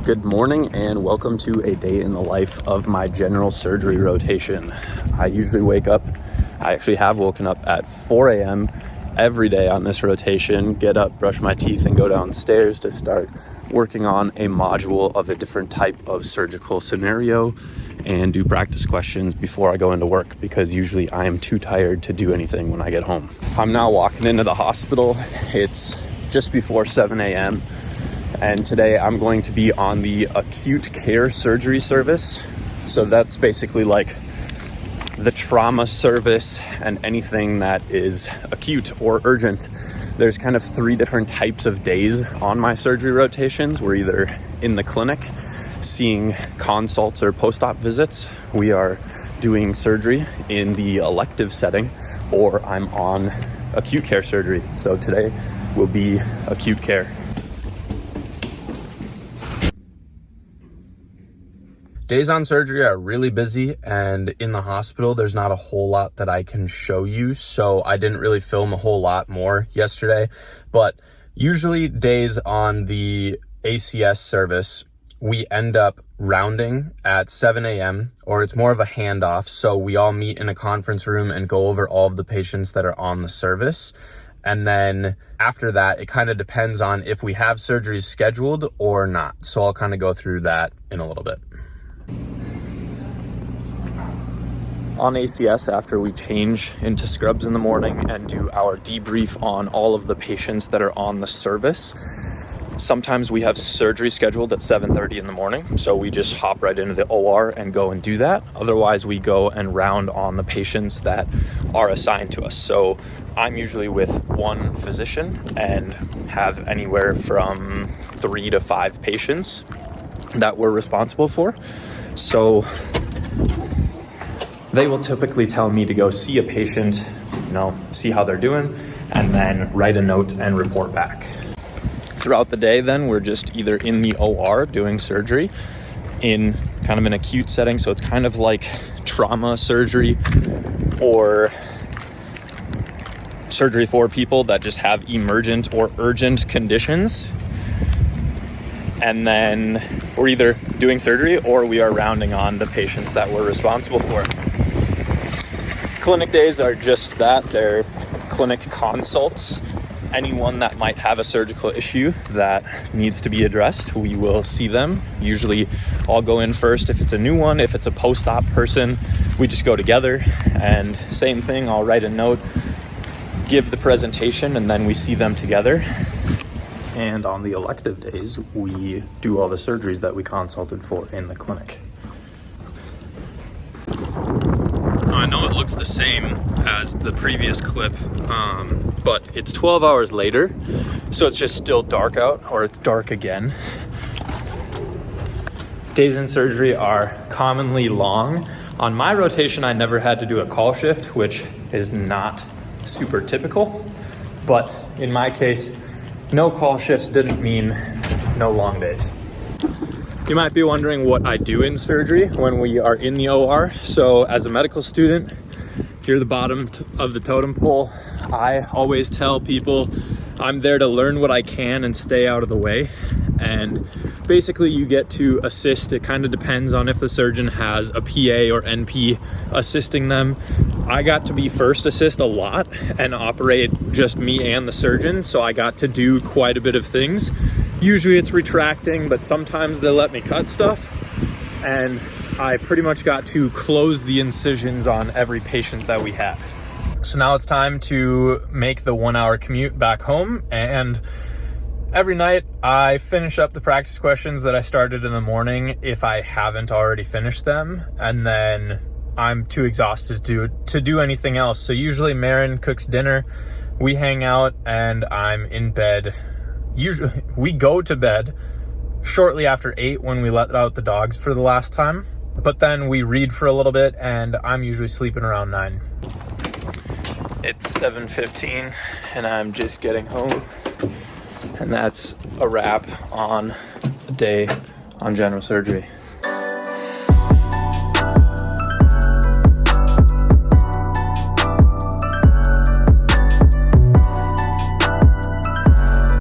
Good morning and welcome to a day in the life of my general surgery rotation. I usually wake up, I actually have woken up at 4 a.m. every day on this rotation, get up, brush my teeth, and go downstairs to start working on a module of a different type of surgical scenario and do practice questions before I go into work because usually I am too tired to do anything when I get home. I'm now walking into the hospital. It's just before 7 a.m. and today I'm going to be on the acute care surgery service. So that's basically like the trauma service and anything that is acute or urgent. There's kind of 3 different types of days on my surgery rotations. We're either in the clinic seeing consults or post-op visits, we are doing surgery in the elective setting, or I'm on acute care surgery. So today will be acute care. Days on surgery are really busy, and in the hospital, there's not a whole lot that I can show you, so I didn't really film a whole lot more yesterday. But usually days on the ACS service, we end up rounding at 7 a.m., or it's more of a handoff, so we all meet in a conference room and go over all of the patients that are on the service. And then after that, it kind of depends on if we have surgeries scheduled or not. So I'll kind of go through that in a little bit. On ACS, after we change into scrubs in the morning and do our debrief on all of the patients that are on the service, sometimes we have surgery scheduled at 7:30 in the morning, so we just hop right into the OR and go and do that. Otherwise, we go and round on the patients that are assigned to us. So I'm usually with one physician and have anywhere from 3 to 5 patients that we're responsible for. So they will typically tell me to go see a patient, see how they're doing, and then write a note and report back. Throughout the day, then, we're just either in the OR doing surgery in kind of an acute setting. So it's kind of like trauma surgery or surgery for people that just have emergent or urgent conditions. And then we're either doing surgery or we are rounding on the patients that we're responsible for. Clinic days are just that. They're clinic consults. Anyone that might have a surgical issue that needs to be addressed, we will see them. Usually I'll go in first if it's a new one. If it's a post-op person, we just go together. And same thing, I'll write a note, give the presentation, and then we see them together. And on the elective days, we do all the surgeries that we consulted for in the clinic. I know it looks the same as the previous clip, but it's 12 hours later, so it's just still dark out, or it's dark again. Days in surgery are commonly long. On my rotation, I never had to do a call shift, which is not super typical, but in my case, no call shifts didn't mean no long days. You might be wondering what I do in surgery when we are in the OR. So as a medical student, here the bottom of the totem pole, I always tell people I'm there to learn what I can and stay out of the way. And basically you get to assist. It kind of depends on if the surgeon has a PA or NP assisting them. I got to be first assist a lot and operate just me and the surgeon. So I got to do quite a bit of things. Usually it's retracting, but sometimes they let me cut stuff. And I pretty much got to close the incisions on every patient that we had. So now it's time to make the 1-hour commute back home. And every night I finish up the practice questions that I started in the morning if I haven't already finished them. And then I'm too exhausted to do anything else. So usually Marin cooks dinner, we hang out, and I'm in bed. Usually we go to bed shortly after 8 when we let out the dogs for the last time. But then we read for a little bit, and I'm usually sleeping around 9. It's 7:15 and I'm just getting home. And that's a wrap on a day on general surgery.